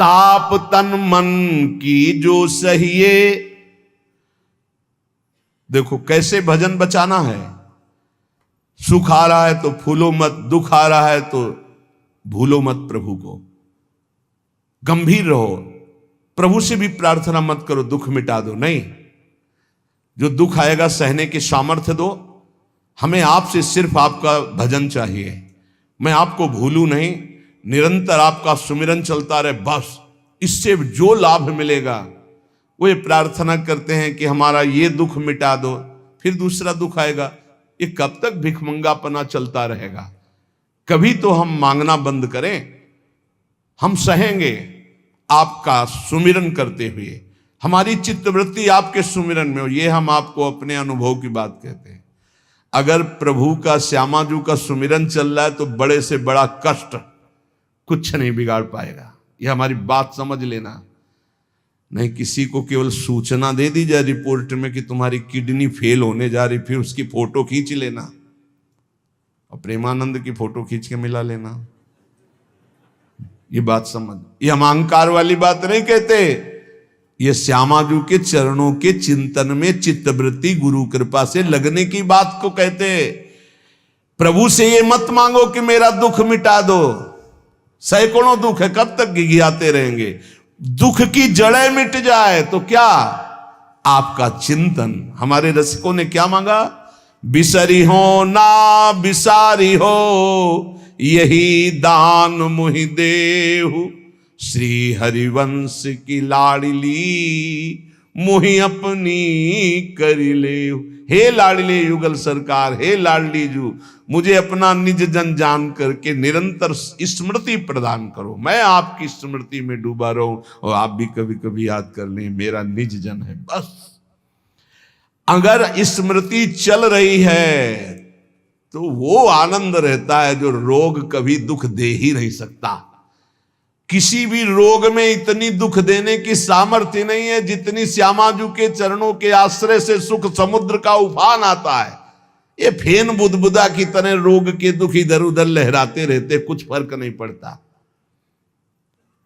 ताप तन मन की जो सहिए। देखो कैसे भजन बचाना है। सुख आ रहा है तो फूलो मत, दुख आ रहा है तो भूलो मत प्रभु को। गंभीर रहो, प्रभु से भी प्रार्थना मत करो दुख मिटा दो, नहीं। जो दुख आएगा सहने की सामर्थ्य दो। हमें आपसे सिर्फ आपका भजन चाहिए। मैं आपको भूलूं नहीं, निरंतर आपका सुमिरन चलता रहे, बस। इससे जो लाभ मिलेगा वो ये प्रार्थना करते हैं कि हमारा ये दुख मिटा दो, फिर दूसरा दुख आएगा। ये कब तक भिखमंगापना चलता रहेगा? कभी तो हम मांगना बंद करें। हम सहेंगे आपका सुमिरन करते हुए, हमारी चित्तवृत्ति आपके सुमिरन में हो। ये हम आपको अपने अनुभव की बात कहते हैं। अगर प्रभु का, श्यामाजू का सुमिरन चल रहा है तो बड़े से बड़ा कष्ट कुछ नहीं बिगाड़ पाएगा। ये हमारी बात समझ लेना। नहीं किसी को केवल सूचना दे दी जाए रिपोर्ट में कि तुम्हारी किडनी फेल होने जा रही, फिर उसकी फोटो खींच लेना और प्रेमानंद की फोटो खींच के मिला लेना। ये बात समझ। ये हम अहंकार वाली बात नहीं कहते। ये श्यामाजू के चरणों के चिंतन में चित्तवृत्ति गुरु कृपा से लगने की बात को कहते। प्रभु से ये मत मांगो कि मेरा दुख मिटा दो। सैकड़ों दुख है, कब तक गिघियाते रहेंगे? दुख की जड़ें मिट जाए तो क्या? आपका चिंतन। हमारे रसिकों ने क्या मांगा? बिसरी हो ना बिसारी हो, यही दान मुहि देहु। श्री हरिवंश की लाडली मुहि अपनी करी ले। हे लाडले युगल सरकार, हे लाडली जू, मुझे अपना निज जन जान करके निरंतर स्मृति प्रदान करो। मैं आपकी स्मृति में डूबा रहूं और आप भी कभी कभी याद कर लें मेरा निज जन है, बस। अगर स्मृति चल रही है तो वो आनंद रहता है जो रोग कभी दुख दे ही नहीं सकता। किसी भी रोग में इतनी दुख देने की सामर्थ्य नहीं है जितनी श्यामाजू के चरणों के आश्रय से सुख समुद्र का उफान आता है। ये फेन बुदबुदा की तरह रोग के दुख इधर उधर लहराते रहते, कुछ फर्क नहीं पड़ता।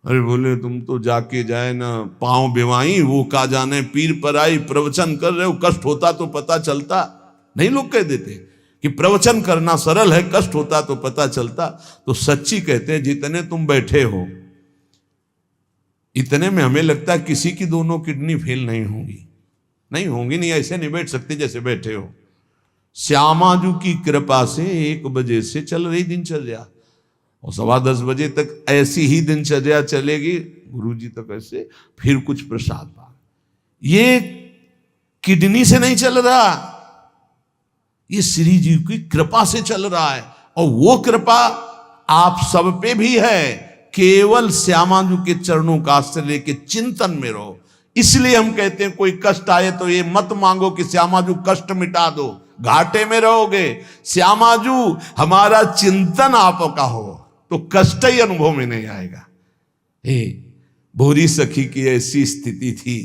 अरे बोले तुम तो जाके जाए ना पांव बेवाई, वो का जाने पीर पर आई, प्रवचन कर रहे हो, कष्ट होता तो पता चलता। नहीं, लोग कह देते कि प्रवचन करना सरल है, कष्ट होता तो पता चलता। तो सच्ची कहते हैं जितने तुम बैठे हो इतने में हमें लगता है किसी की दोनों किडनी फेल नहीं होंगी। नहीं होंगी, नहीं ऐसे नहीं बैठ सकते जैसे बैठे हो। श्यामाजू की कृपा से 1 बजे से चल रही दिनचर्या और 10:15 बजे तक ऐसी ही दिनचर्या चलेगी। गुरुजी तक ऐसे, फिर कुछ प्रसाद पा। ये किडनी से नहीं चल रहा, ये श्री जी की कृपा से चल रहा है। और वो कृपा आप सब पे भी है। केवल श्यामाजू के चरणों का आश्रय लेके चिंतन में रहो। इसलिए हम कहते हैं कोई कष्ट आए तो ये मत मांगो कि श्यामाजू कष्ट मिटा दो, घाटे में रहोगे। श्यामाजू हमारा चिंतन आपका हो तो कष्ट ही अनुभव में नहीं आएगा। हे भोरी सखी की ऐसी स्थिति थी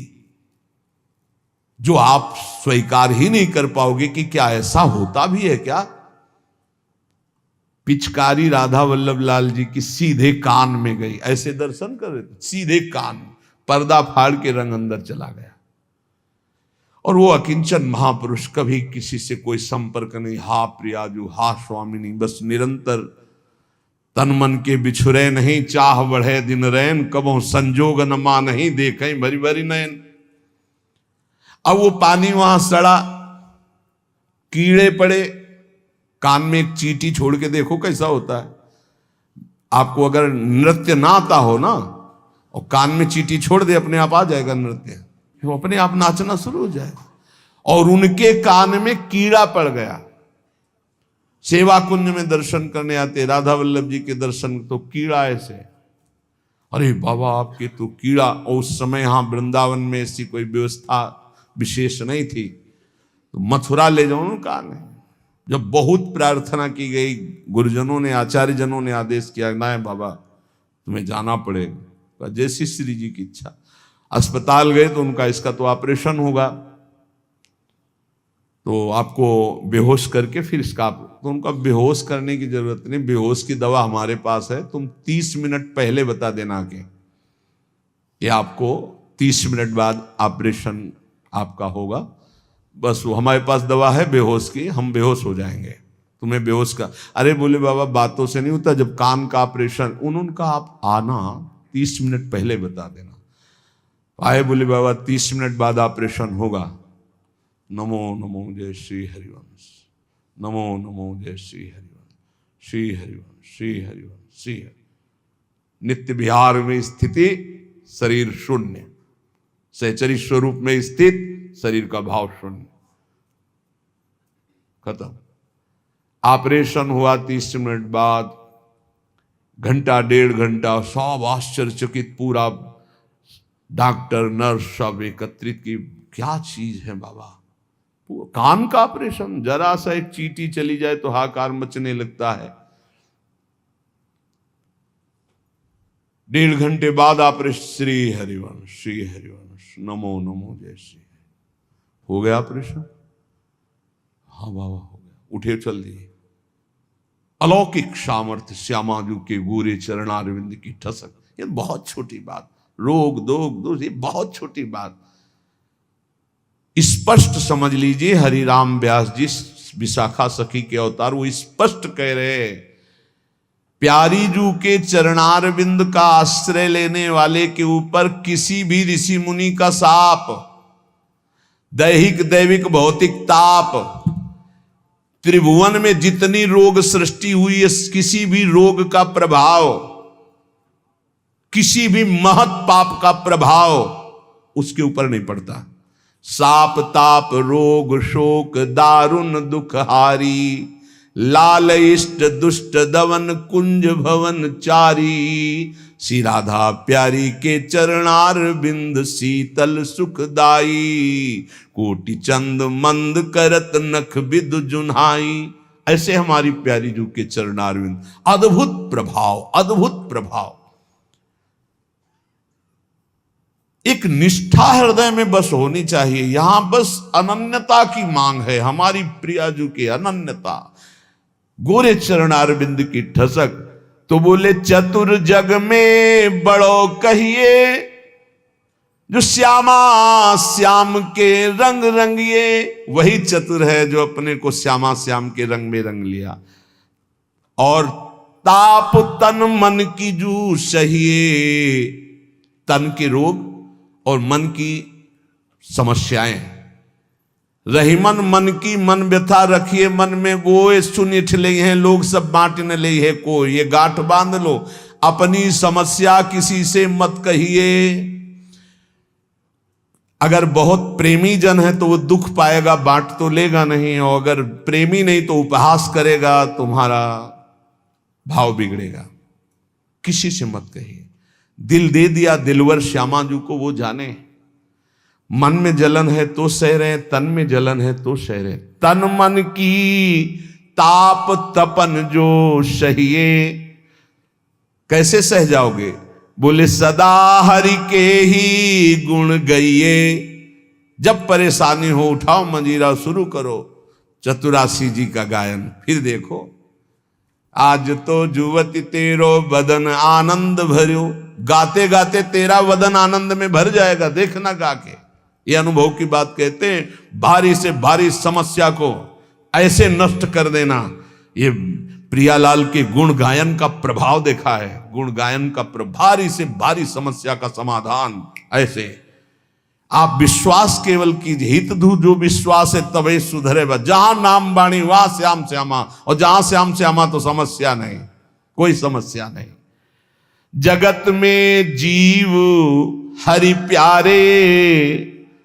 जो आप स्वीकार ही नहीं कर पाओगे कि क्या ऐसा होता भी है क्या। पिचकारी राधा वल्लभ लाल जी की सीधे कान में गई, ऐसे दर्शन कर रहे थे, सीधे कान, पर्दा फाड़ के रंग अंदर चला गया। और वो अकिंचन महापुरुष, कभी किसी से कोई संपर्क नहीं। हा प्रियाजू, हा स्वामिनी, बस निरंतर तन मन के बिछुरे नहीं, चाह बढ़े दिन रैन, कबो संजोग न मा नहीं, देखें भरी भरी नयन। अब वो पानी वहां सड़ा, कीड़े पड़े, कान में एक चींटी छोड़ के देखो कैसा होता है। आपको अगर नृत्य ना आता हो ना और कान में चींटी छोड़ दे, अपने आप आ जाएगा नृत्य, वो अपने आप नाचना शुरू हो जाएगा। और उनके कान में कीड़ा पड़ गया। सेवा कुंज में दर्शन करने आते राधा वल्लभ जी के दर्शन, तो कीड़ा ऐसे, अरे बाबा आपके तो कीड़ा। और उस समय यहां वृंदावन में ऐसी कोई व्यवस्था विशेष नहीं थी, तो मथुरा ले जाओ उनका। नहीं, जब बहुत प्रार्थना की गई, गुरुजनों ने, आचार्य जनों ने आदेश किया, ना बाबा तुम्हें जाना पड़ेगा, जैसी श्री जी की इच्छा। अस्पताल गए तो उनका इसका तो ऑपरेशन होगा, तो आपको बेहोश करके फिर इसका, तो उनका बेहोश करने की जरूरत नहीं, बेहोश की दवा हमारे पास है, तुम 30 मिनट पहले बता देना के ये आपको 30 मिनट बाद ऑपरेशन आपका होगा। बस वो हमारे पास दवा है बेहोश की, हम बेहोश हो जाएंगे, तुम्हें बेहोश का। अरे बोले बाबा बातों से नहीं होता, जब कान का ऑपरेशन उनका आप आना 30 मिनट पहले बता देना। आए बोले बाबा 30 मिनट बाद ऑपरेशन होगा। नमो नमो जय श्री हरिवंश, नमो नमो जय श्री हरिवंश, श्री हरिवंश, श्री हरिवंश, श्री हरि। नित्य विहार में स्थिति, शरीर शून्य, सहचरी स्वरूप में स्थित, शरीर का भाव शून्य, खत्म। ऑपरेशन हुआ 30 मिनट बाद, घंटा 1.5 घंटा सब आश्चर्यचकित, पूरा डॉक्टर नर्स सब एकत्रित की, क्या चीज है बाबा। कान का ऑपरेशन, जरा सा एक चींटी चली जाए तो हाहाकार मचने लगता है। 1.5 घंटे बाद ऑपरेशन, श्री हरिवंश, श्री हरिवंश, नमो नमो जय श्री। हो गया ऑपरेशन? हाँ बाबा हो गया, उठे चल दिए। अलौकिक सामर्थ्य, श्यामाजू के गोरे चरणारविंद की ठसक। ये बहुत छोटी बात, रोग दोग दोष, ये बहुत छोटी बात। स्पष्ट समझ लीजिए, हरिराम व्यास जी विशाखा सखी के अवतार, वो स्पष्ट कह रहे हैं, प्यारी जू के चरणारविंद का आश्रय लेने वाले के ऊपर किसी भी ऋषि मुनि का शाप, दैहिक दैविक भौतिक ताप, त्रिभुवन में जितनी रोग सृष्टि हुई है, किसी भी रोग का प्रभाव, किसी भी महत पाप का प्रभाव उसके ऊपर नहीं पड़ता। साप ताप रोग शोक दारुण दुख हारी, लाल इष्ट दुष्ट दवन कुंज भवन चारी, श्री राधा प्यारी के चरणार बिंद शीतल सुखदाई, कोटि चंद मंद करत नख विद जुन्हाई। ऐसे हमारी प्यारी जू के चरणार बिंद, अद्भुत प्रभाव, अद्भुत प्रभाव। एक निष्ठा हृदय में बस होनी चाहिए। यहां बस अनन्यता की मांग है, हमारी प्रियाजू की अनन्यता, गोरे चरणारविंद की ठसक। तो बोले चतुर जग में बड़ो कहिए, जो श्यामा श्याम के रंग रंगिए। वही चतुर है जो अपने को श्यामा श्याम के रंग में रंग लिया। और ताप तन मन की जू सहिए, तन के रोग और मन की समस्याएं। रहीमन मन की मन व्यथा रखिए मन में, गोए सुन ठिले हैं लोग सब बांट न ले है को। ये गांठ बांध लो, अपनी समस्या किसी से मत कहिए। अगर बहुत प्रेमी जन है तो वो दुख पाएगा, बांट तो लेगा नहीं, और अगर प्रेमी नहीं तो उपहास करेगा, तुम्हारा भाव बिगड़ेगा। किसी से मत कहिए। दिल दे दिया दिलवर श्यामाजू को, वो जाने। मन में जलन है तो सह रहे, तन में जलन है तो सह रहे। तन मन की ताप तपन जो सहिए। कैसे सह जाओगे? बोले सदा हरि के ही गुण गाइए। जब परेशानी हो उठाओ मंजीरा, शुरू करो चतुरासी जी का गायन। फिर देखो, आज तो जुवती तेरो बदन आनंद भर्यो। गाते गाते तेरा बदन आनंद में भर जाएगा, देखना गा के। ये अनुभव की बात कहते हैं। भारी से भारी समस्या को ऐसे नष्ट कर देना, ये प्रियालाल के गुण गायन का प्रभाव देखा है। गुण गायन का भारी से भारी समस्या का समाधान ऐसे। आप विश्वास केवल कीजिए, हित धू जो विश्वास है तबे सुधरे। जहां नाम बाणी वहां श्याम श्यामा, और जहां श्याम श्यामा तो समस्या नहीं, कोई समस्या नहीं। जगत में जीव हरि प्यारे,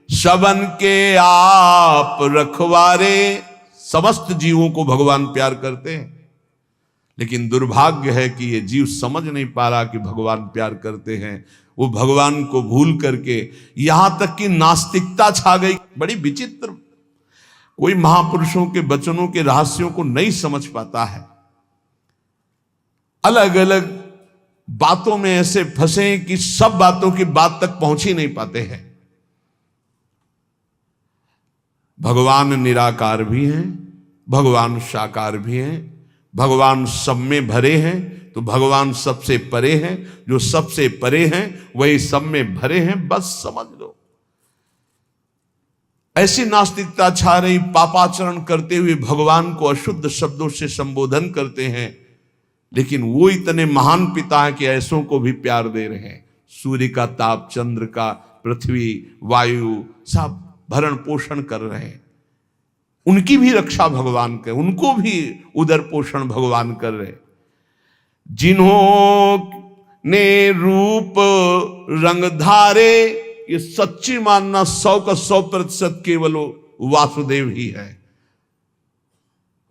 सबन के आप रखवारे। समस्त जीवों को भगवान प्यार करते हैं, लेकिन दुर्भाग्य है कि ये जीव समझ नहीं पा रहा कि भगवान प्यार करते हैं। वो भगवान को भूल करके यहां तक कि नास्तिकता छा गई। बड़ी विचित्र, कोई महापुरुषों के वचनों के रहस्यों को नहीं समझ पाता है। अलग अलग बातों में ऐसे फंसे कि सब बातों की बात तक पहुंच ही नहीं पाते हैं। भगवान निराकार भी हैं, भगवान साकार भी हैं, भगवान सब में भरे हैं, तो भगवान सबसे परे हैं, जो सबसे परे हैं वही सब में भरे हैं, बस समझ लो। ऐसी नास्तिकता छा रही, पापाचरण करते हुए भगवान को अशुद्ध शब्दों से संबोधन करते हैं, लेकिन वो इतने महान पिता हैं कि ऐसों को भी प्यार दे रहे हैं। सूर्य का ताप, चंद्र का, पृथ्वी, वायु, सब भरण पोषण कर रहे हैं। उनकी भी रक्षा भगवान कर, उनको भी उदर पोषण भगवान कर रहे। जिन्होंने रूप रंग धारे, ये सच्ची मानना 100 का 100% केवल वासुदेव ही है।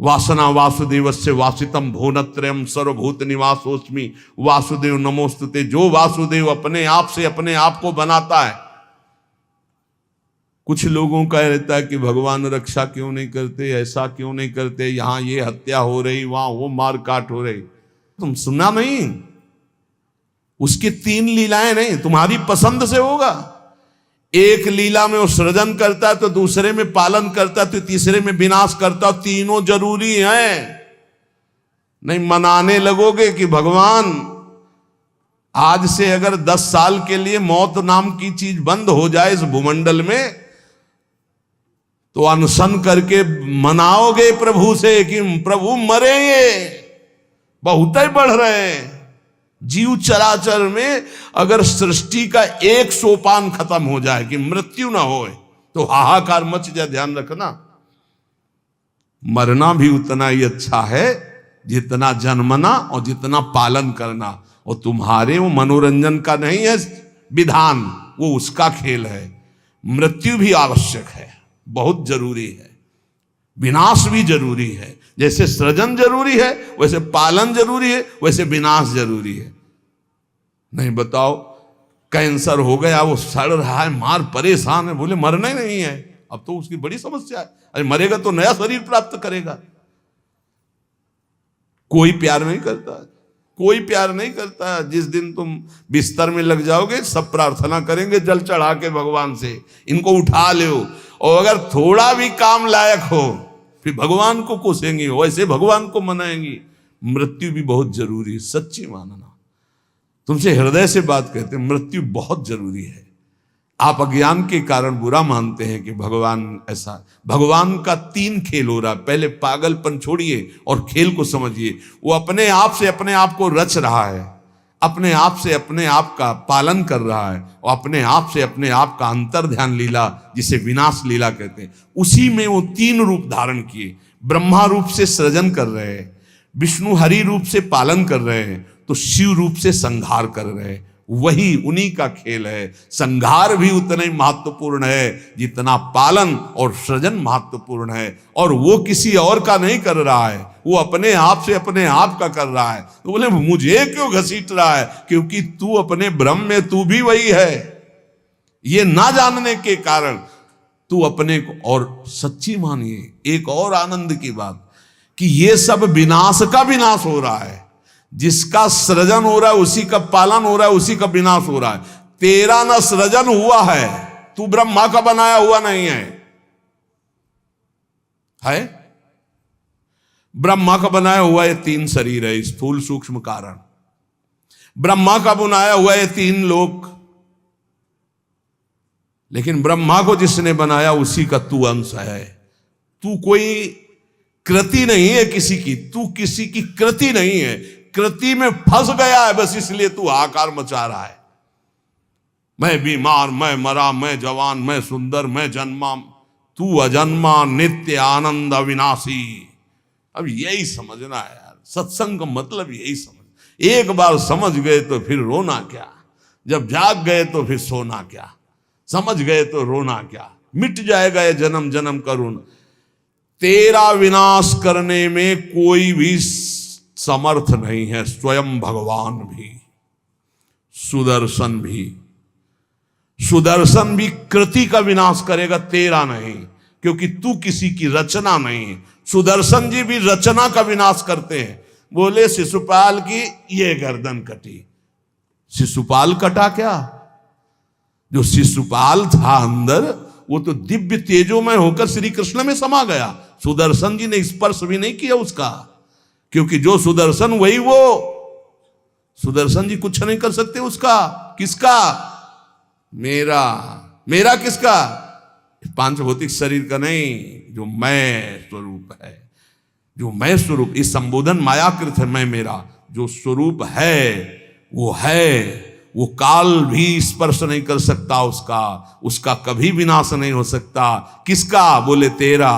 वासना वासुदेवस्य वासितम भुवनत्रयम् सर्वभूत निवासोस्मि वासुदेव नमोस्तुते। जो वासुदेव अपने आप से अपने आप को बनाता है। कुछ लोगों का रहता है कि भगवान रक्षा क्यों नहीं करते, ऐसा क्यों नहीं करते, यहां ये हत्या हो रही, वहां वो मार काट हो रही। तुम सुना नहीं? उसकी 3 लीलाएं नहीं, तुम्हारी पसंद से होगा। एक लीला में वो सृजन करता है, तो दूसरे में पालन करता है, तो तीसरे में विनाश करता है। तीनों जरूरी हैं। नहीं मनाने लगोगे कि भगवान आज से अगर 10 साल के लिए मौत नाम की चीज बंद हो जाए इस भूमंडल में, तो अनशन करके मनाओगे प्रभु से कि प्रभु मरेंगे, बहुत ही बढ़ रहे हैं। जीव चराचर में अगर सृष्टि का एक सोपान खत्म हो जाए कि मृत्यु ना हो, तो हाहाकार मच जाए। ध्यान रखना, मरना भी उतना ही अच्छा है जितना जन्मना और जितना पालन करना। और तुम्हारे वो मनोरंजन का नहीं है विधान, वो उसका खेल है। मृत्यु भी आवश्यक है, बहुत जरूरी है। विनाश भी जरूरी है। जैसे सृजन जरूरी है, वैसे पालन जरूरी है, वैसे विनाश जरूरी है। नहीं बताओ, कैंसर हो गया, वो सड़ रहा है, मार परेशान है, बोले मरना ही नहीं है। अब तो उसकी बड़ी समस्या है। अरे मरेगा तो नया शरीर प्राप्त करेगा। कोई प्यार नहीं करता, कोई प्यार नहीं करता। जिस दिन तुम बिस्तर में लग जाओगे, सब प्रार्थना करेंगे जल चढ़ा के भगवान से, इनको उठा लो। और अगर थोड़ा भी काम लायक हो, फिर भगवान को कोसेंगे, वैसे भगवान को मनाएंगी। मृत्यु भी बहुत जरूरी है, सच्ची मानना। तुमसे हृदय से बात कहते हैं, मृत्यु बहुत जरूरी है। आप अज्ञान के कारण बुरा मानते हैं कि भगवान ऐसा। भगवान का 3 खेल हो रहा है। पहले पागलपन छोड़िए और खेल को समझिए। वो अपने आप से अपने आप को रच रहा है, अपने आप से अपने आप का पालन कर रहा है, और अपने आप से अपने आप का अंतर ध्यान लीला, जिसे विनाश लीला कहते हैं, उसी में वो 3 रूप धारण किए। ब्रह्मा रूप से सृजन कर रहे हैं, विष्णु हरि रूप से पालन कर रहे हैं, तो शिव रूप से संहार कर रहे हैं। वही उन्हीं का खेल है। संहार भी उतना ही महत्वपूर्ण है जितना पालन और सृजन महत्वपूर्ण है। और वो किसी और का नहीं कर रहा है, वो अपने आप से अपने आप का कर रहा है। तो बोले मुझे क्यों घसीट रहा है? क्योंकि तू अपने ब्रह्म में तू भी वही है। ये ना जानने के कारण तू अपने को। और सच्ची मानिए एक और आनंद की बात, कि ये सब विनाश का विनाश हो रहा है। जिसका सृजन हो रहा है उसी का पालन हो रहा है, उसी का विनाश हो रहा है। तेरा ना सृजन हुआ है, तू ब्रह्मा का बनाया हुआ नहीं है। ब्रह्मा का बनाया हुआ ये 3 शरीर है, स्थूल सूक्ष्म कारण। ब्रह्मा का बनाया हुआ ये 3 लोक। लेकिन ब्रह्मा को जिसने बनाया उसी का तू अंश है। तू कोई कृति नहीं है किसी की, तू किसी की कृति नहीं है। कृति में फंस गया है बस, इसलिए तू हाहाकार मचा रहा है। मैं बीमार, मैं मरा, मैं जवान, मैं सुंदर, मैं जन्मा। तू अजन्मा, नित्य आनंद अविनाशी। अब यही समझना है यार, सत्संग का मतलब यही समझ। एक बार समझ गए तो फिर रोना क्या, जब जाग गए तो फिर सोना क्या, समझ गए तो रोना क्या। मिट जाएगा ये जन्म जन्म का ऋण। तेरा विनाश करने में कोई भी समर्थ नहीं है, स्वयं भगवान भी, सुदर्शन भी। सुदर्शन भी कृति का विनाश करेगा, तेरा नहीं, क्योंकि तू किसी की रचना नहीं। सुदर्शन जी भी रचना का विनाश करते हैं। बोले शिशुपाल की ये गर्दन कटी, शिशुपाल कटा क्या? जो शिशुपाल था अंदर, वो तो दिव्य तेजोमय होकर श्री कृष्ण में समा गया। सुदर्शन जी ने स्पर्श भी नहीं किया उसका, क्योंकि जो सुदर्शन वही वो सुदर्शन जी कुछ नहीं कर सकते उसका। किसका? मेरा। मेरा किसका? पांच भौतिक शरीर का नहीं, जो मैं स्वरूप है। जो मैं स्वरूप, इस संबोधन मायाकृत है मैं मेरा। जो स्वरूप है वो है, वो काल भी स्पर्श नहीं कर सकता उसका, उसका कभी विनाश नहीं हो सकता। किसका? बोले तेरा।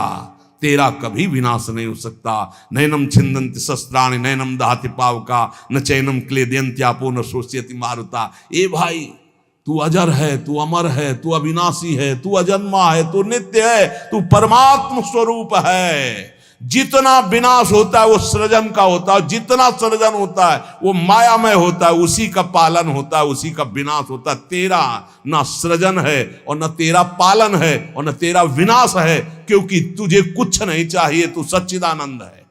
तेरा कभी विनाश नहीं हो सकता। नैनम छिंदन्ति शस्त्राणि नैनम दहति पावका न चैनम क्लेदयन्त्यापो न शोष्यति मारुता। ए भाई, तू अजर है, तू अमर है, तू अविनाशी है, तू अजन्मा है, तू नित्य है, तू परमात्म स्वरूप है। जितना विनाश होता है वो सृजन का होता है, जितना सृजन होता है वो मायामय होता है, उसी का पालन होता है, उसी का विनाश होता है। तेरा ना सृजन है और न तेरा पालन है और न तेरा विनाश है, क्योंकि तुझे कुछ नहीं चाहिए, तू सच्चिदानंद है।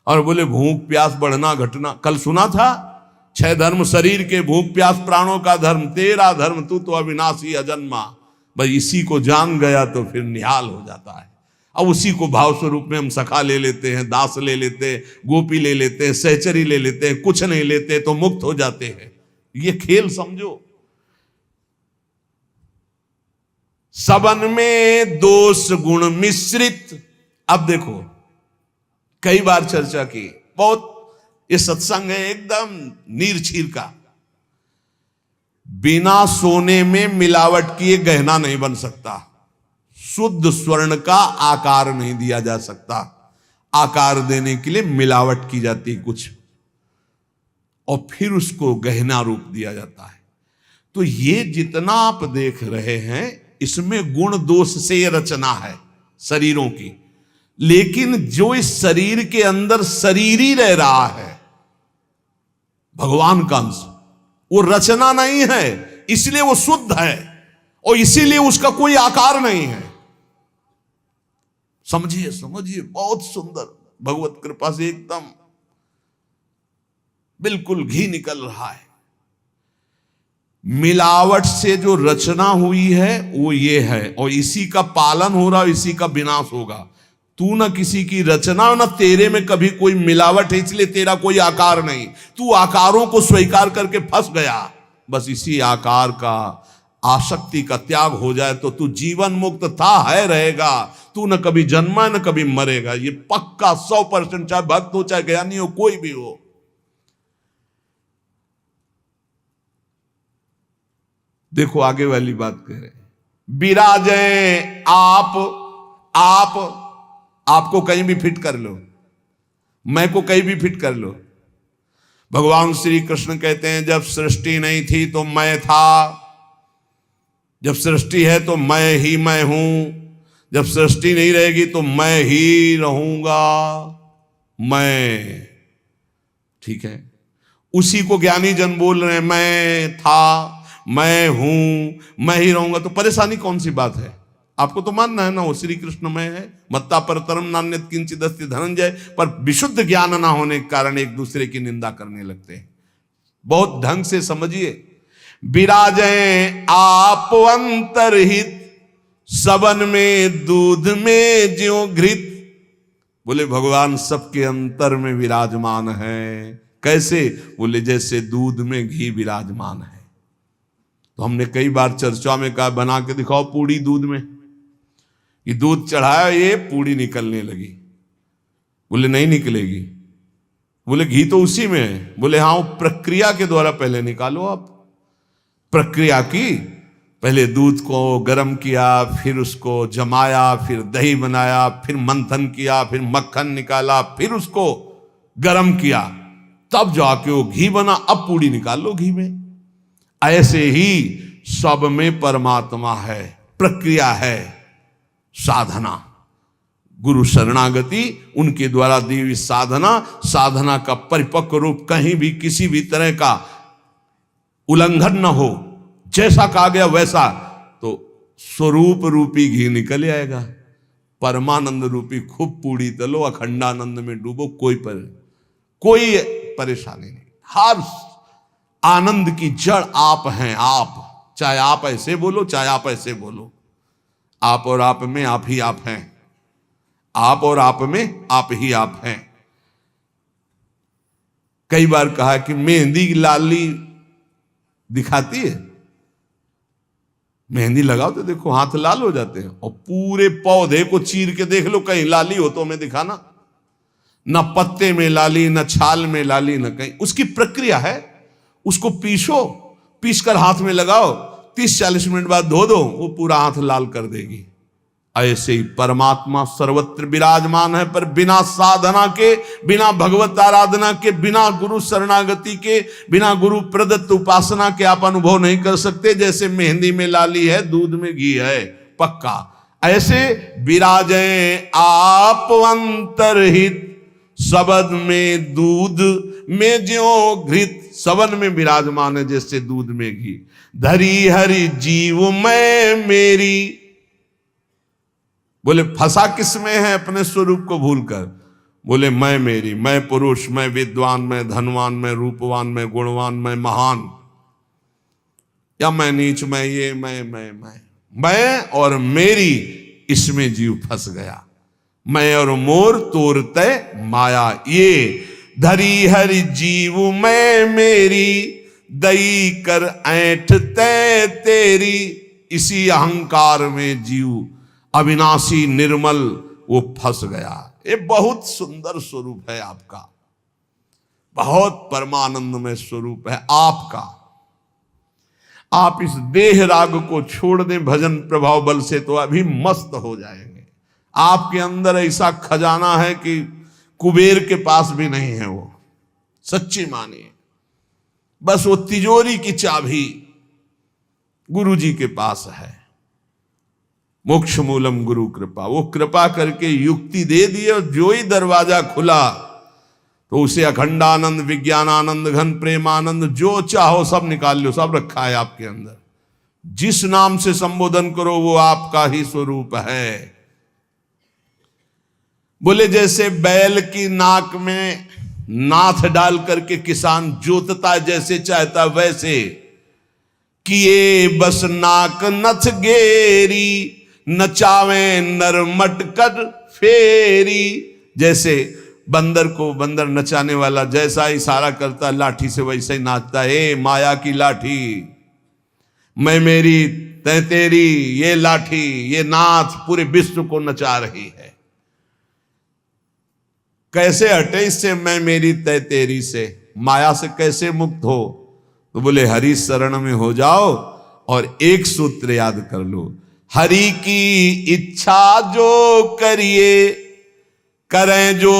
और बोले भूख प्यास बढ़ना घटना, कल सुना था 6 धर्म शरीर के, भूख प्यास प्राणों का धर्म, तेरा धर्म तू तो अविनाशी अजन्मा। भाई इसी को जान गया तो फिर निहाल हो जाता है। अब उसी को भाव स्वरूप में हम सखा ले लेते हैं, दास ले लेते हैं, गोपी ले लेते हैं, सहचरी ले लेते हैं, कुछ नहीं लेते तो मुक्त हो जाते हैं। ये खेल समझो। सबन में दोष गुण मिश्रित। अब देखो, कई बार चर्चा की, बहुत ये सत्संग है एकदम नीरछीर का। बिना सोने में मिलावट किए गहना नहीं बन सकता। शुद्ध स्वर्ण का आकार नहीं दिया जा सकता। आकार देने के लिए मिलावट की जाती है कुछ, और फिर उसको गहना रूप दिया जाता है। तो ये जितना आप देख रहे हैं इसमें गुण दोष से ये रचना है शरीरों की। लेकिन जो इस शरीर के अंदर शरीर ही रह रहा है, भगवान का अंश, वो रचना नहीं है, इसलिए वो शुद्ध है और इसीलिए उसका कोई आकार नहीं है। समझिए समझिए, बहुत सुंदर, भगवत कृपा से एकदम बिल्कुल घी निकल रहा है। मिलावट से जो रचना हुई है वो ये है, और इसी का पालन हो रहा, इसी का विनाश होगा। तू ना किसी की रचना, ना तेरे में कभी कोई मिलावट है, इसलिए तेरा कोई आकार नहीं। तू आकारों को स्वीकार करके फंस गया। बस इसी आकार का, आसक्ति का त्याग हो जाए तो तू जीवन मुक्त था, है, रहेगा। तू न कभी जन्मा न कभी मरेगा, ये पक्का 100%, चाहे भक्त हो चाहे ज्ञानी हो, कोई भी हो। देखो आगे वाली बात कह रहे हैं, विराजे आप आपको कहीं भी फिट कर लो, मैं को कहीं भी फिट कर लो। भगवान श्री कृष्ण कहते हैं जब सृष्टि नहीं थी तो मैं था, जब सृष्टि है तो मैं ही मैं हूं, जब सृष्टि नहीं रहेगी तो मैं ही रहूंगा। मैं, ठीक है, उसी को ज्ञानी जन बोल रहे हैं, मैं था, मैं हूं, मैं ही रहूंगा। तो परेशानी कौन सी बात है? आपको तो मानना है ना वो श्री कृष्ण में है। मत्ता परतरम नान्यत किंचित् अस्ति धनंजय। पर विशुद्ध ज्ञान ना होने के कारण एक दूसरे की निंदा करने लगते हैं। बहुत ढंग से समझिए। विराजें आप अंतरहित, सबन में दूध में ज्यों घृत। बोले भगवान सबके अंतर में विराजमान है। कैसे? बोले जैसे दूध में घी विराजमान है। तो हमने कई बार चर्चा में कहा, बना के दिखाओ पूड़ी दूध में। ये दूध चढ़ाया, ये पूड़ी निकलने लगी। बोले नहीं निकलेगी। बोले घी तो उसी में है। बोले हाँ, वो प्रक्रिया के द्वारा पहले निकालो। आप प्रक्रिया की, पहले दूध को गर्म किया, फिर उसको जमाया, फिर दही बनाया, फिर मंथन किया, फिर मक्खन निकाला, फिर उसको गर्म किया, तब जाके वो घी बना। अब पूड़ी निकाल लो घी में। ऐसे ही सब में परमात्मा है, प्रक्रिया है, साधना, गुरु शरणागति, उनके द्वारा दी हुई साधना, साधना का परिपक्व रूप, कहीं भी किसी भी तरह का उल्लंघन न हो, जैसा कहा गया वैसा, तो स्वरूप रूपी घी निकल आएगा। परमानंद रूपी खूब पूड़ी तलो, अखंडानंद में डूबो, कोई परेशानी नहीं। हर आनंद की जड़ आप हैं। आप, चाहे आप ऐसे बोलो चाहे आप ऐसे बोलो, आप और आप में आप ही आप हैं। आप और आप में आप ही आप हैं। कई बार कहा कि मेहंदी की लाली दिखाती है, मेहंदी लगाओ तो देखो हाथ लाल हो जाते हैं, और पूरे पौधे को चीर के देख लो कहीं लाली हो तो हमें दिखाना। न पत्ते में लाली, न छाल में लाली, न कहीं। उसकी प्रक्रिया है, उसको पीसो, पीस कर हाथ में लगाओ, 30-40 मिनट बाद धो दो, वो पूरा हाथ लाल कर देगी। ऐसे ही परमात्मा सर्वत्र विराजमान है, पर बिना साधना के, बिना भगवत आराधना के, बिना गुरु शरणागति के, बिना गुरु प्रदत्त उपासना के आप अनुभव नहीं कर सकते। जैसे मेहंदी में लाली है, दूध में घी है, पक्का ऐसे विराजे आप अंतरहित, शब्द में दूध में ज्यों घृत। शब्द में विराजमान है जैसे दूध में घी। धरी हरि जीव मैं मेरी, बोले फंसा किसमें है अपने स्वरूप को भूलकर। बोले मैं मेरी, मैं पुरुष, मैं विद्वान, मैं धनवान, मैं रूपवान, मैं गुणवान, मैं महान, या मैं नीच, मैं ये, मैं और मेरी, इसमें जीव फंस गया। मैं और मोर तोरते माया ये, धरी हरि जीव मैं मेरी, दई कर ऐंठ तै तेरी। इसी अहंकार में जीव अविनाशी निर्मल वो फंस गया। ये बहुत सुंदर स्वरूप है आपका, बहुत परमानंदमय स्वरूप है आपका। आप इस देह राग को छोड़ दें भजन प्रभाव बल से तो अभी मस्त हो जाएंगे। आपके अंदर ऐसा खजाना है कि कुबेर के पास भी नहीं है वो, सच्ची मानिए। बस वो तिजोरी की चाबी गुरु जी के पास है। मोक्ष मूलम गुरु कृपा, वो कृपा करके युक्ति दे दी और जो ही दरवाजा खुला तो उसे अखंडानंद, विज्ञानानंद, घन प्रेमानंद, जो चाहो सब निकाल लो, सब रखा है आपके अंदर। जिस नाम से संबोधन करो वो आपका ही स्वरूप है। बोले जैसे बैल की नाक में नाथ डाल करके किसान जोतता जैसे चाहता वैसे, किए बस नाक नथ गेरी, नचावे नर मटकर फेरी। जैसे बंदर को बंदर नचाने वाला जैसा इशारा करता लाठी से वैसे ही नाचता है। माया की लाठी, मैं मेरी तै तेरी, ये लाठी, ये नाथ पूरे विश्व को नचा रही है। कैसे हटे इससे मैं मेरी तै तेरी से, माया से कैसे मुक्त हो? तो बोले हरि शरण में हो जाओ और एक सूत्र याद कर लो, हरि की इच्छा जो करिए, करें जो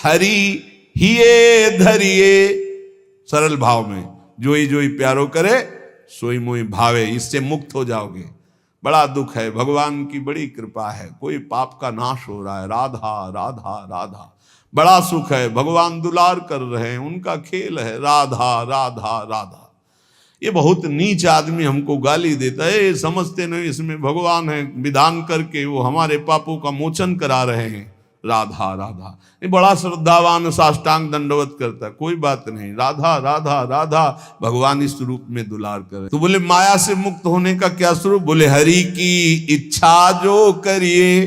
हरि हिये धरिए। सरल भाव में जो ही प्यारो करे सोई मोई भावे, इससे मुक्त हो जाओगे। बड़ा दुख है, भगवान की बड़ी कृपा है, कोई पाप का नाश हो रहा है। राधा राधा राधा, बड़ा सुख है, भगवान दुलार कर रहे हैं, उनका खेल है। राधा राधा राधा। ये बहुत नीच आदमी हमको गाली देता है, ये समझते नहीं इसमें भगवान है, विधान करके वो हमारे पापों का मोचन करा रहे हैं। राधा राधा, ये बड़ा श्रद्धावान साष्टांग दंडवत करता है, कोई बात नहीं। राधा राधा राधा, भगवान इस रूप में दुलार करे। तो बोले माया से मुक्त होने का क्या स्वरूप? बोले हरि की इच्छा जो करिए,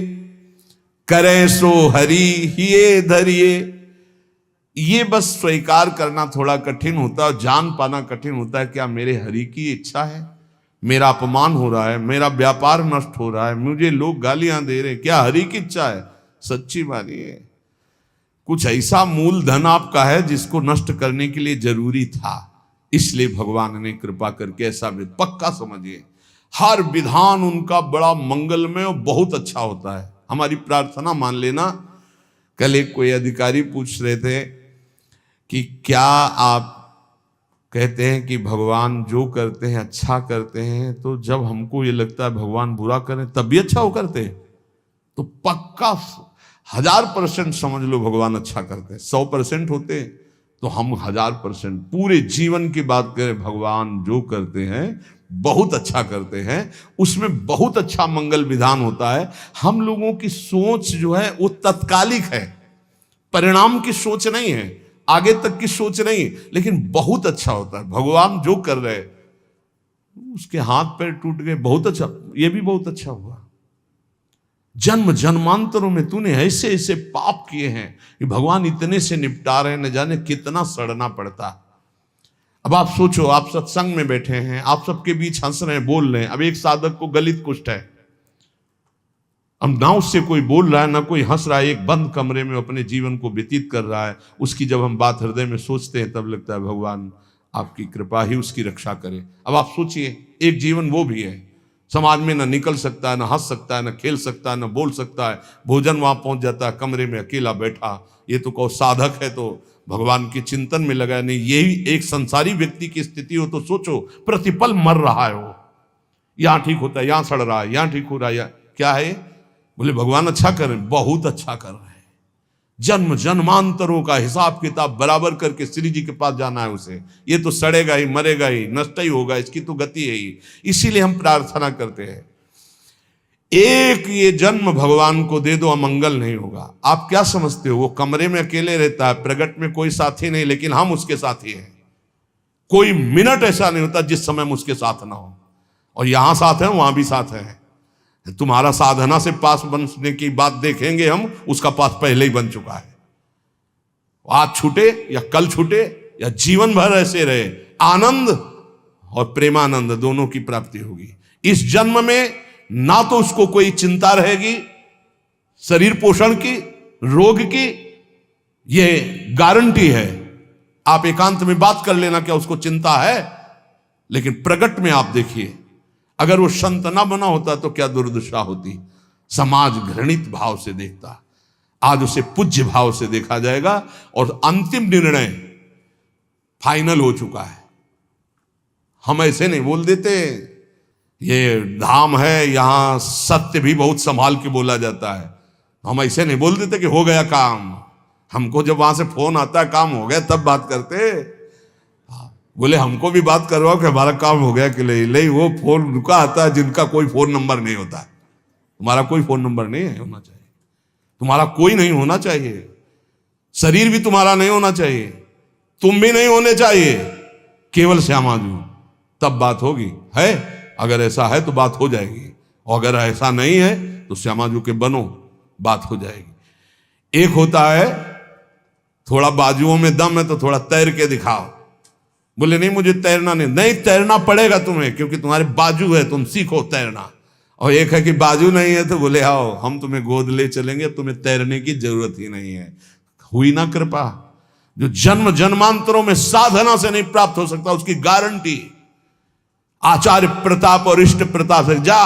करें सो हरि हिये धरिए। ये बस स्वीकार करना थोड़ा कठिन होता है, जान पाना कठिन होता है। क्या मेरे हरि की इच्छा है? मेरा अपमान हो रहा है, मेरा व्यापार नष्ट हो रहा है, मुझे लोग गालियां दे रहे हैं, क्या हरि की इच्छा है? सच्ची मानिए कुछ ऐसा मूलधन आपका है जिसको नष्ट करने के लिए जरूरी था, इसलिए भगवान ने कृपा करके ऐसा पक्का समझिए। हर विधान उनका बड़ा मंगलमय और बहुत अच्छा होता है। हमारी प्रार्थना मान लेना। कल एक कोई अधिकारी पूछ रहे थे कि क्या आप कहते हैं कि भगवान जो करते हैं अच्छा करते हैं, तो जब हमको ये लगता है भगवान बुरा करें तब भी अच्छा हो करते हैं? तो पक्का 1000% समझ लो भगवान अच्छा करते हैं। 100% होते तो हम 1000% पूरे जीवन की बात करें, भगवान जो करते हैं बहुत अच्छा करते हैं, उसमें बहुत अच्छा मंगल विधान होता है। हम लोगों की सोच जो है वो तत्कालिक है, परिणाम की सोच नहीं है, आगे तक की सोच नहीं, लेकिन बहुत अच्छा होता है। भगवान जो कर रहे, उसके हाथ पैर टूट गए, बहुत अच्छा, ये भी बहुत अच्छा हुआ। जन्म जन्मांतरों में तूने ऐसे ऐसे पाप किए हैं कि भगवान इतने से निपटा रहे, न जाने कितना सड़ना पड़ता। अब आप सोचो, आप सत्संग में बैठे हैं, आप सबके बीच हंस रहे हैं, बोल रहे हैं। अब एक साधक को गलित कुष्ठ है, अब ना उससे कोई बोल रहा है ना कोई हंस रहा है, एक बंद कमरे में अपने जीवन को व्यतीत कर रहा है। उसकी जब हम बात हृदय में सोचते हैं तब लगता है भगवान आपकी कृपा ही उसकी रक्षा करे। अब आप सोचिए, एक जीवन वो भी है, समाज में ना निकल सकता है, ना हंस सकता है, ना खेल सकता है, ना बोल सकता है, भोजन वहां पहुंच जाता है, कमरे में अकेला बैठा। ये तो कहो साधक है तो भगवान के चिंतन में लगा नहीं। यही एक संसारी व्यक्ति की स्थिति हो तो सोचो, प्रतिपल मर रहा है वो, यहां ठीक होता है, यहां सड़ रहा है, यहां ठीक हो रहा है, क्या है? बोले भगवान अच्छा कर रहे, बहुत अच्छा कर रहे हैं। जन्म जन्मांतरों का हिसाब किताब बराबर करके श्री जी के पास जाना है उसे। ये तो सड़ेगा ही, मरेगा ही, नष्ट ही होगा, इसकी तो गति है ही। इसीलिए हम प्रार्थना करते हैं, एक ये जन्म भगवान को दे दो, अमंगल नहीं होगा। आप क्या समझते हो, वो कमरे में अकेले रहता है, प्रगट में कोई साथी नहीं, लेकिन हम उसके साथी हैं। कोई मिनट ऐसा नहीं होता जिस समय हम उसके साथ ना हो। और यहां साथ है, वहां भी साथ है। तुम्हारा साधना से पास बनने की बात देखेंगे हम, उसका पास पहले ही बन चुका है। आज छूटे या कल छूटे या जीवन भर ऐसे रहे, आनंद और प्रेमानंद दोनों की प्राप्ति होगी। इस जन्म में ना तो उसको कोई चिंता रहेगी शरीर पोषण की, रोग की, ये गारंटी है। आप एकांत में बात कर लेना, क्या उसको चिंता है? लेकिन प्रगट में आप देखिए, अगर वो संत ना बना होता तो क्या दुर्दशा होती। समाज घृणित भाव से देखता, आज उसे पूज्य भाव से देखा जाएगा। और अंतिम निर्णय फाइनल हो चुका है। हम ऐसे नहीं बोल देते, ये धाम है, यहां सत्य भी बहुत संभाल के बोला जाता है। हम ऐसे नहीं बोल देते कि हो गया काम। हमको जब वहां से फोन आता है काम हो गया तब बात करते। बोले हमको भी बात करवाओ कि हमारा काम हो गया कि नहीं। वो फोन रुका आता है जिनका कोई फोन नंबर नहीं होता। तुम्हारा कोई फोन नंबर नहीं है, होना चाहिए। तुम्हारा कोई नहीं होना चाहिए, शरीर भी तुम्हारा नहीं होना चाहिए, तुम भी नहीं होने चाहिए, केवल श्यामाजू, तब बात होगी। है अगर ऐसा है तो बात हो जाएगी, और अगर ऐसा नहीं है तो श्यामाजू के बनो, बात हो जाएगी। एक होता है थोड़ा बाजुओं में दम है तो थोड़ा तैर के दिखाओ। बोले नहीं मुझे तैरना नहीं तैरना पड़ेगा तुम्हें, क्योंकि तुम्हारे बाजू है, तुम सीखो तैरना। और एक है कि बाजू नहीं है तो बोले आओ हम तुम्हें गोद ले चलेंगे, तुम्हें तैरने की जरूरत ही नहीं है। हुई ना कृपा। जो जन्म जन्मांतरों में साधना से नहीं प्राप्त हो सकता, उसकी गारंटी आचार्य प्रताप और इष्ट प्रताप से। जा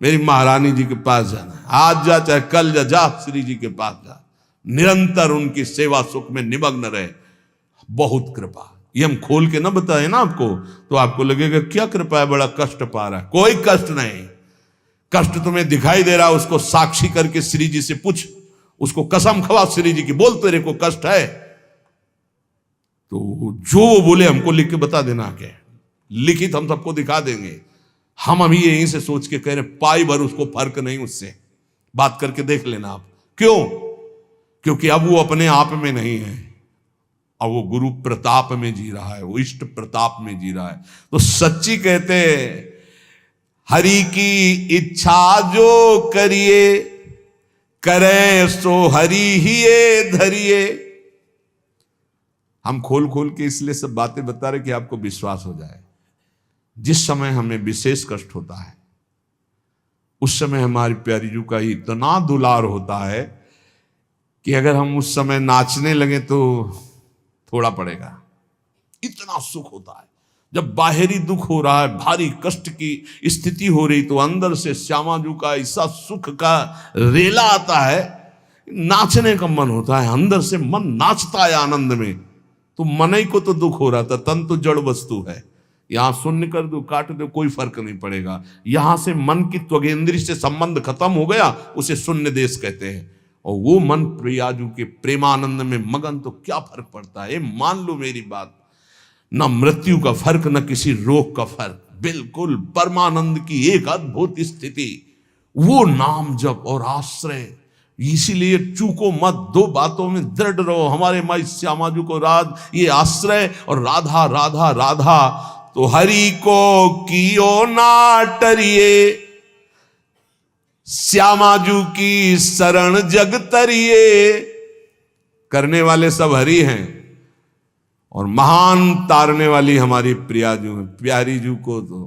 मेरी महारानी जी के पास जाना, आज जा चाहे कल जा श्री जी के पास जा, निरंतर उनकी सेवा सुख में निमग्न रहे। बहुत कृपा। ये हम खोल के ना बताए ना आपको तो आपको लगेगा क्या कृपा है, बड़ा कष्ट पा रहा है। कोई कष्ट नहीं। कष्ट तुम्हें दिखाई दे रहा है, उसको साक्षी करके श्री जी से पूछ, उसको कसम खवा श्री जी की, बोल तेरे को कष्ट है तो जो वो बोले हमको लिख के बता देना, क्या लिखित हम सबको दिखा देंगे। हम अभी यहीं से सोच के कह रहे पाई भर उसको फर्क नहीं उससे, बात करके देख लेना आप। क्यों? क्योंकि अब वो अपने आप में नहीं है, अब वो गुरु प्रताप में जी रहा है, वो इष्ट प्रताप में जी रहा है। तो सच्ची कहते हरि की इच्छा जो करिए, करे सो हरि ही ये धरिए। हम खोल खोल के इसलिए सब बातें बता रहे कि आपको विश्वास हो जाए। जिस समय हमें विशेष कष्ट होता है उस समय हमारी प्यारी जू का इतना दुलार होता है कि अगर हम उस समय नाचने लगे तो थोड़ा पड़ेगा। इतना सुख होता है जब बाहरी दुख हो रहा है, भारी कष्ट की स्थिति हो रही, तो अंदर से श्यामाजू का ऐसा सुख का रेला आता है, नाचने का मन होता है। अंदर से मन नाचता है आनंद में। तो मन ही को तो दुख हो रहा था, तन तो जड़ वस्तु है। यहां शून्य कर दो, काट दो, कोई फर्क नहीं पड़ेगा। यहां से मन की त्वगेंद्री से संबंध खत्म हो गया, उसे शून्य देश कहते हैं। और वो मन प्रियाजू के प्रेमानंद में मगन, तो क्या फर्क पड़ता है। मान लो मेरी बात, न मृत्यु का फर्क, न किसी रोग का फर्क, बिल्कुल परमानंद की एक अद्भुत स्थिति। वो नाम जप और आश्रय। इसीलिए चूको मत, दो बातों में दृढ़ रहो। हमारे माई श्यामाजू को राज ये आश्रय और राधा राधा राधा, तो हरि को कियो ना टरिए। श्यामाजू की शरण जग तरिए, करने वाले सब हरि हैं और महान तारने वाली हमारी प्रियाजू है। प्यारी जू को तो